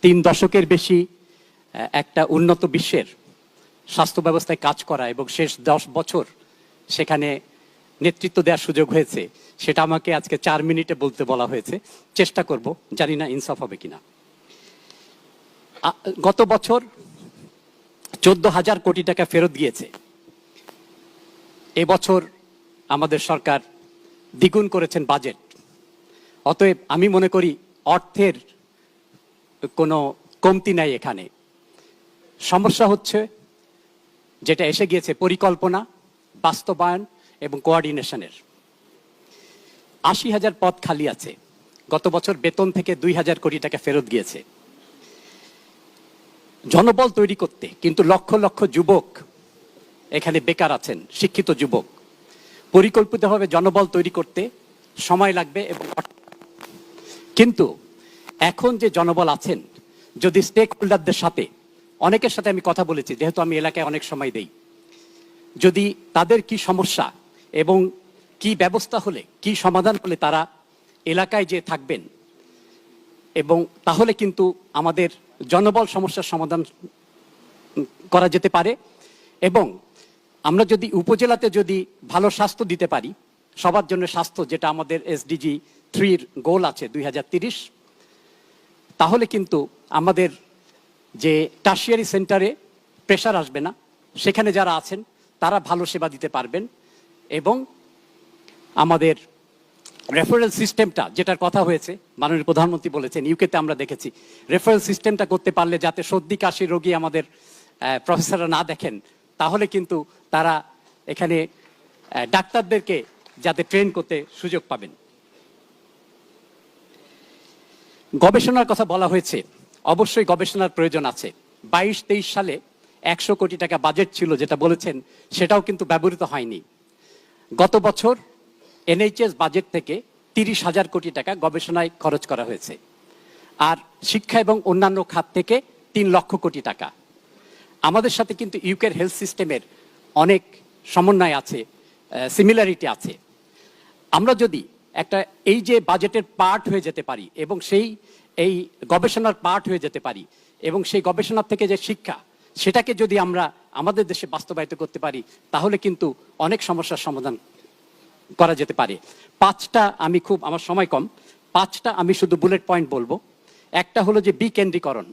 3 দশকের বেশি একটা উন্নত বিশ্বের স্বাস্থ্য ব্যবস্থায় কাজ করা এবং শেষ 10 বছর সেখানে নেতৃত্ব দেওয়ার সুযোগ হয়েছে, সেটা আমাকে আজকে 4 মিনিটে বলতে বলা হয়েছে। চেষ্টা করব, জানি না ইনসাফ হবে কিনা। গত বছর 14,000 কোটি টাকা ফেরত গিয়েছে। এবছর আমাদের সরকার দ্বিগুণ করেছেন বাজেট। অতএব আমি মনে করি অর্থের কোনো কমতি নাই এখানে। সমস্যা হচ্ছে যেটা এসে গিয়েছে পরিকল্পনা, বাস্তবায়ন এবং কোঅর্ডিনেশনের। 80,000 পদ খালি আছে। গত বছর বেতন থেকে 2,000 কোটি টাকা ফেরত গিয়েছে জনবল তৈরি করতে, কিন্তু লক্ষ লক্ষ যুবক এখানে বেকার আছেন, শিক্ষিত যুবক। পরিকল্পিতভাবে জনবল তৈরি করতে সময় লাগবে এবং কিন্তু এখন যে জনবল আছেন, যদি স্টেক হোল্ডারদের সাথে, অনেকের সাথে আমি কথা বলেছি যেহেতু আমি এলাকায় অনেক সময় দেই, যদি তাদের কি সমস্যা এবং কি ব্যবস্থা হলে, কি সমাধান হলে তারা এলাকায় যে থাকবেন, এবং তাহলে কিন্তু আমাদের জনবল সমস্যার সমাধান করা যেতে পারে। এবং আমরা যদি উপজেলাতে যদি ভালো স্বাস্থ্য দিতে পারি, সবার জন্য স্বাস্থ্য, যেটা আমাদের SDG 3 গোল আছে 2030, তাহলে কিন্তু আমাদের যে টারশিয়ারি সেন্টারে প্রেশার আসবে না, সেখানে যারা আছেন তারা ভালো সেবা দিতে পারবেন। এবং আমাদের রেফারেল সিস্টেমটা, যেটার কথা হয়েছে, মাননীয় প্রধানমন্ত্রী বলেছেন, ইউকেতে আমরা দেখেছি রেফারেল সিস্টেমটা করতে পারলে যাতে সর্দি কাশি রোগী আমাদের প্রফেসররা না দেখেন, তাহলে কিন্তু তারা এখানে ডাক্তারদেরকে যাতে ট্রেন করতে সুযোগ পাবেন। গবেষণার কথা বলা হয়েছে, অবশ্যই গবেষণার প্রয়োজন আছে। 22-23 সালে 100 কোটি টাকা বাজেট ছিল যেটা বলেছেন, সেটাও কিন্তু ব্যবহৃত হয়নি। গত বছর NHS বাজেট থেকে 30,000 কোটি টাকা গবেষণায় খরচ করা হয়েছে, আর শিক্ষা এবং অন্যান্য খাত থেকে 3 লক্ষ কোটি টাকা। আমাদের সাথে কিন্তু ইউকের হেলথ সিস্টেমের অনেক সমন্বয় আছে, সিমিলারিটি আছে। আমরা যদি একটা এই যে বাজেটের পার্ট হয়ে যেতে পারি এবং এই গবেষণার পার্ট হয়ে যেতে পারি, এবং সেই গবেষণার থেকে যে শিক্ষা, সেটাকে যদি আমরা আমাদের দেশে বাস্তবায়িত করতে পারি, তাহলে কিন্তু অনেক সমস্যার সমাধান করা যেতে পারে। 5টা, আমি খুব, আমার সময় কম, 5টা আমি শুধু বুলেট পয়েন্ট বলবো। একটা হলো যে বিকেন্দ্রীকরণ,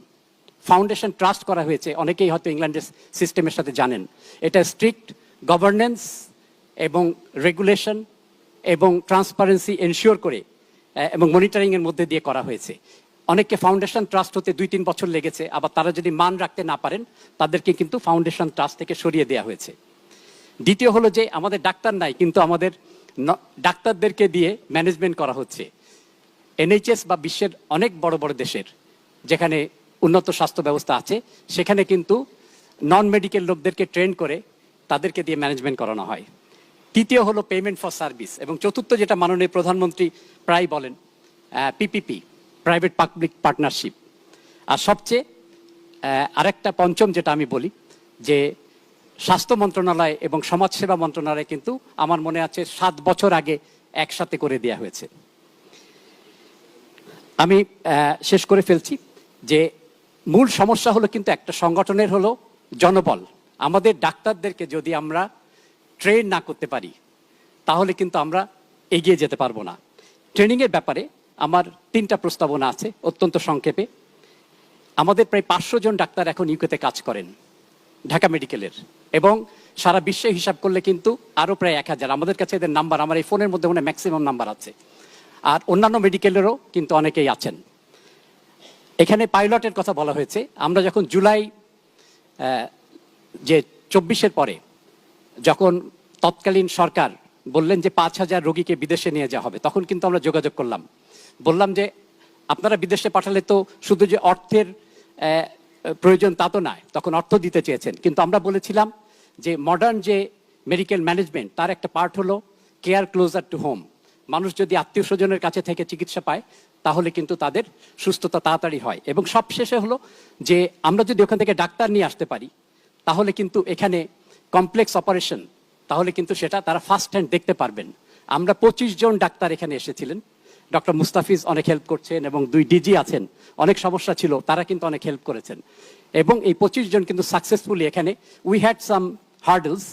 ফাউন্ডেশন ট্রাস্ট করা হয়েছে, অনেকেই হয়তো ইংল্যান্ডের সিস্টেমের সাথে জানেন। এটা স্ট্রিক্ট গভর্নেন্স এবং রেগুলেশন এবং ট্রান্সপারেন্সি এনশিওর করে এবং মনিটরিংয়ের মধ্যে দিয়ে করা হয়েছে। অনেককে ফাউন্ডেশন ট্রাস্ট হতে 2-3 বছর লেগেছে, আবার তারা যদি মান রাখতে না পারেন তাদেরকে কিন্তু ফাউন্ডেশন ট্রাস্ট থেকে সরিয়ে দেওয়া হয়েছে। দ্বিতীয় হলো যে আমাদের ডাক্তার নাই, কিন্তু আমাদের ডাক্তারদেরকে দিয়ে ম্যানেজমেন্ট করা হচ্ছে। NHS বা বিশ্বের অনেক বড় বড় দেশের যেখানে উন্নত স্বাস্থ্য ব্যবস্থা আছে, সেখানে কিন্তু নন মেডিকেল লোকদেরকে ট্রেন করে তাদেরকে দিয়ে ম্যানেজমেন্ট করানো হয়। তৃতীয় হলো পেমেন্ট ফর সার্ভিস, এবং চতুর্থ যেটা মাননীয় প্রধানমন্ত্রী প্রায় বলেন, PPP, প্রাইভেট পাবলিক পার্টনারশিপ। আর সবচেয়ে আরেকটা পঞ্চম যেটা আমি বলি, যে স্বাস্থ্য মন্ত্রণালয় এবং সমাজসেবা মন্ত্রণালয় কিন্তু আমার মনে আছে 7 বছর আগে একসাথে করে দেওয়া হয়েছে। আমি শেষ করে ফেলছি যে মূল সমস্যা হলো কিন্তু একটা সংগঠনের হলো জনবল। আমাদের ডাক্তারদেরকে যদি আমরা ট্রেন না করতে পারি, তাহলে কিন্তু আমরা এগিয়ে যেতে পারবো না। ট্রেনিংয়ের ব্যাপারে আমার 3টা প্রস্তাবনা আছে, অত্যন্ত সংক্ষেপে। আমাদের প্রায় 500 জন ডাক্তার এখন ইউকেতে কাজ করেন, ঢাকা মেডিকেলের, এবং সারা বিশ্বে হিসাব করলে কিন্তু আরও প্রায় 1000। আমাদের কাছে এদের নাম্বার, আমার এই ফোনের মধ্যে মনে ম্যাক্সিমাম নাম্বার আছে, আর অন্যান্য মেডিকেলেরও কিন্তু অনেকেই আছেন। এখানে পাইলটের কথা বলা হয়েছে। আমরা যখন জুলাই যে 24-এর পরে, যখন তৎকালীন সরকার বললেন যে 5,000 রোগীকে বিদেশে নিয়ে যাওয়া হবে, তখন কিন্তু আমরা যোগাযোগ করলাম, বললাম যে আপনারা বিদেশে পাঠালে তো শুধু যে অর্থের প্রয়োজন তা তো নয়, তখন অর্থ দিতে চেয়েছেন, কিন্তু আমরা বলেছিলাম যে মডার্ন যে মেডিকেল ম্যানেজমেন্ট, তার একটা পার্ট হলো কেয়ার ক্লোজার টু হোম। মানুষ যদি আত্মীয় স্বজনের কাছে থেকে চিকিৎসা পায়, তাহলে কিন্তু তাদের সুস্থতা তাড়াতাড়ি হয়। এবং সবশেষে হলো যে আমরা যদি ওখান থেকে ডাক্তার নিয়ে আসতে পারি, তাহলে কিন্তু এখানে কমপ্লেক্স অপারেশন, তাহলে কিন্তু সেটা তারা ফার্স্ট হ্যান্ড দেখতে পারবেন। আমরা 25 জন ডাক্তার এখানে এসেছিলেন, ডক্টর মুস্তাফিজ অনেক হেল্প করছেন এবং 2 ডিজি আছেন, অনেক সমস্যা ছিল, তারা কিন্তু অনেক হেল্প করেছেন। এবং এই 25 জন কিন্তু সাকসেসফুলি এখানে উই হ্যাড সাম হার্ডলস,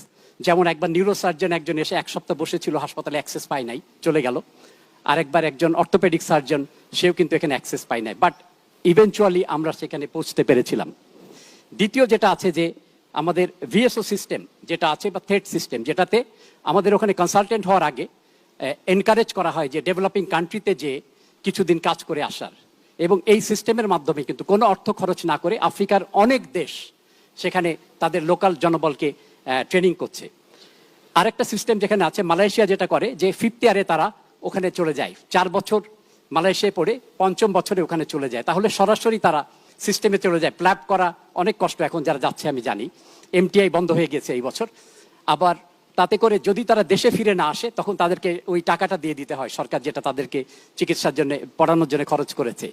যেমন একবার নিউরোসার্জন একজন এসে 1 সপ্তাহ বসেছিল, হাসপাতালে অ্যাক্সেস পায় নাই, চলে গেল। আরেকবার একজন অর্থোপেডিক সার্জন, সেও কিন্তু এখানে অ্যাক্সেস পায় নাই, বাট ইভেনচুয়ালি আমরা সেখানে পৌঁছতে পেরেছিলাম। দ্বিতীয় যেটা আছে যে আমাদের ভিএসও সিস্টেম যেটা আছে বা থ্রেড সিস্টেম, যেটাতে আমাদের ওখানে কনসালটেন্ট হওয়ার আগে এনকারেজ করা হয় যে ডেভেলপিং কান্ট্রিতে যে কিছুদিন কাজ করে আসার, এবং এই সিস্টেমের মাধ্যমে কিন্তু কোনো অর্থ খরচ না করে আফ্রিকার অনেক দেশ সেখানে তাদের লোকাল জনবলকে ট্রেনিং করছে। আরেকটা সিস্টেম যেখানে আছে মালয়েশিয়া যেটা করে যে 5th ইয়ারে তারা ওখানে চলে যায়, 4 বছর মালয়েশিয়ায় পড়ে 5ম বছরে ওখানে চলে যায়, তাহলে সরাসরি তারা সিস্টেমে চলে যায়। প্ল্যাব করা অনেক কষ্ট, এখন যারা যাচ্ছে আমি জানি, এমটিআই বন্ধ হয়ে গেছে এই বছর। আবার তাতে করে যদি তারা দেশে ফিরে না আসে তখন তাদেরকে ওই টাকাটা দিয়ে দিতে হয় সরকার, যেটা তাদেরকে চিকিৎসার জন্য পড়ানোর জন্য খরচ করেছে।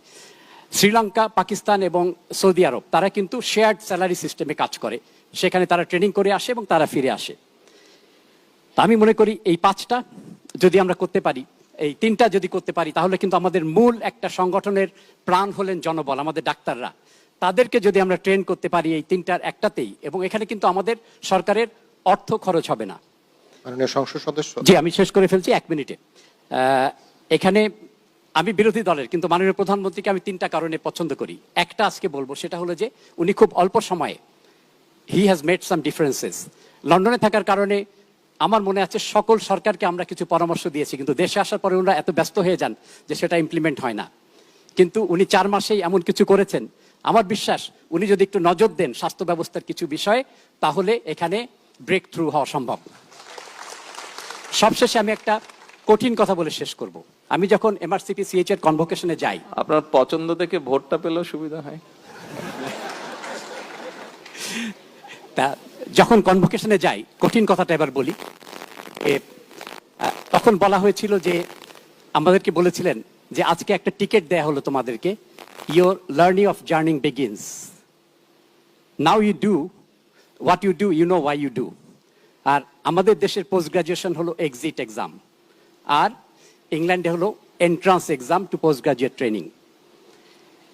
শ্রীলঙ্কা, পাকিস্তান এবং সৌদি আরব তারা কিন্তু শেয়ার্ড স্যালারি সিস্টেমে কাজ করে, সেখানে তারা ট্রেনিং করে আসে এবং তারা ফিরে আসে। তা আমি মনে করি এই 5টা যদি আমরা করতে পারি, এই 3টা যদি করতে পারি, তাহলে কিন্তু আমাদের মূল একটা সংগঠনের প্রাণ হলেন জনবল, আমাদের ডাক্তাররা। তাদেরকে যদি আমরা ট্রেন করতে পারি এই 3টার একটাতেই, এবং এখানে কিন্তু আমাদের সরকারের অর্থ খরচ হবে না। মাননীয় সংসদ সদস্য, জি আমি শেষ করে ফেলছি 1 মিনিটে। এখানে আমি বিরোধী দলের, কিন্তু মাননীয় প্রধানমন্ত্রীকে আমি 3টা কারণে পছন্দ করি। একটা আজকে বলবো, সেটা হলো যে উনি খুব অল্প সময়ে he has made some differences. লন্ডনে থাকার কারণে আমার মনে আছে সকল সরকারকে আমরা কিছু পরামর্শ দিয়েছি, কিন্তু দেশে আসার পরে ওনারা এত ব্যস্ত হয়ে যান যে সেটা ইমপ্লিমেন্ট হয় না। কিন্তু উনি 4 মাসেই এমন কিছু করেছেন, আমার বিশ্বাস উনি যদি একটু নজর দেন স্বাস্থ্য ব্যবস্থার কিছু বিষয়ে, তাহলে এখানে ব্রেক থ্রু হওয়া সম্ভব। সবশেষে আমি একটা কঠিন কথা বলে শেষ করব। আমি যখন এমআরসিপি সিএইচ এর কনভোকেশনে যাই, আপনার পছন্দ থেকে ভোটটা পেলেও সুবিধা হয়। তা যখন কনভোকেশনে যাই, কঠিন কথাটা এবার বলি, তখন বলা হয়েছিল যে আমাদেরকে বলেছিলেন যে আজকে একটা টিকিট দেয়া হলো তোমাদেরকে, your learning of journeying begins, now you do what you do, you know why you do. আর আমাদের দেশের পোস্ট গ্রাজুয়েশন হলো এক্সিট এক্সাম, আর ইংল্যান্ডে হলো entrance exam to post graduate training.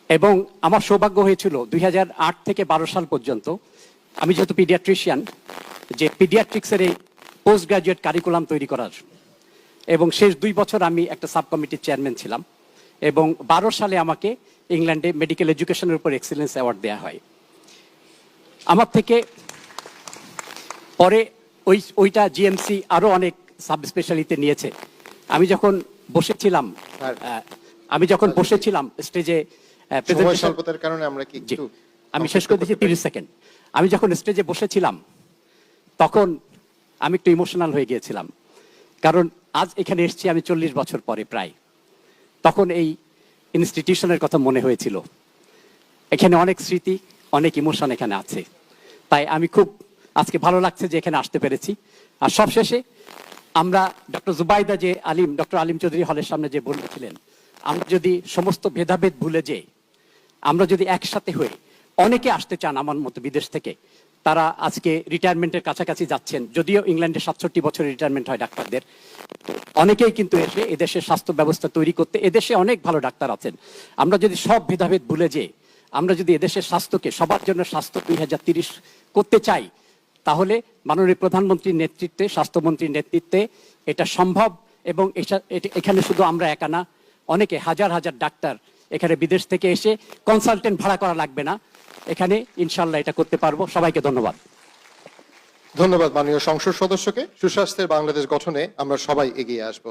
এবং আমার সৌভাগ্য হয়েছিল 2008 থেকে 12 সাল পর্যন্ত, আমি যেহেতু পিডিয়াট্রিশিয়ান, যে পিডিয়াট্রিক্সের এই পোস্ট গ্রাজুয়েট কারিকুলাম তৈরি করার, এবং শেষ 2 বছর আমি একটা সাব কমিটির চেয়ারম্যান ছিলাম, এবং 12 সালে আমাকে ইংল্যান্ডে মেডিকেল এডুকেশনের উপর এক্সিলেন্স অ্যাওয়ার্ড দেওয়া হয়। আমার থেকে পরে ওইটা জিএমসি আরো অনেক সাব স্পেশালিতে নিয়েছে। আমি যখন বসেছিলাম স্টেজে, স্বল্পতার কারণে আমরা কি একটু আমি শেষ করে দিচ্ছি 30 সেকেন্ড। আমি যখন স্টেজে বসেছিলাম তখন আমি একটু ইমোশনাল হয়ে গিয়েছিলাম, কারণ আজ এখানে এসেছি আমি 40 বছর পরে প্রায়। তখন এই ইনস্টিটিউশনের কথা মনে হয়েছিল, এখানে অনেক স্মৃতি, অনেক ইমোশন এখানে আছে। তাই আমি খুব আজকে ভালো লাগছে যে এখানে আসতে পেরেছি। আর সবশেষে আমরা ডক্টর আলিম চৌধুরী হলের সামনে যে বলেছিলেন, আমরা যদি সমস্ত ভেদাভেদ ভুলে যাই, আমরা যদি একসাথে হয়ে, অনেকে আসতে চান আমার মতো বিদেশ থেকে, তারা আজকে রিটায়ারমেন্টের কাছাকাছি যাচ্ছেন, যদিও ইংল্যান্ডে 67 বছরের রিটায়ারমেন্ট হয় ডাক্তারদের, অনেকেই কিন্তু এসে এদেশের স্বাস্থ্য ব্যবস্থা তৈরি করতে, এদেশে অনেক ভালো ডাক্তার আছেন। আমরা যদি সব ভেদাভেদ ভুলে যাই, আমরা যদি এদেশের স্বাস্থ্যকে সবার জন্য স্বাস্থ্য 2030 করতে চাই, তাহলে মাননীয় প্রধানমন্ত্রীর নেতৃত্বে, স্বাস্থ্যমন্ত্রীর নেতৃত্বে এটা সম্ভব। এবং এখানে শুধু আমরা একা না, অনেকে হাজার হাজার ডাক্তার এখানে বিদেশ থেকে এসে, কনসালটেন্ট ভাড়া করা লাগবে না, এখানে ইনশাল্লাহ এটা করতে পারবো। সবাইকে ধন্যবাদ। ধন্যবাদ মাননীয় সংসদ সদস্যকে। সুস্বাস্থ্যের বাংলাদেশ গঠনে আমরা সবাই এগিয়ে আসব।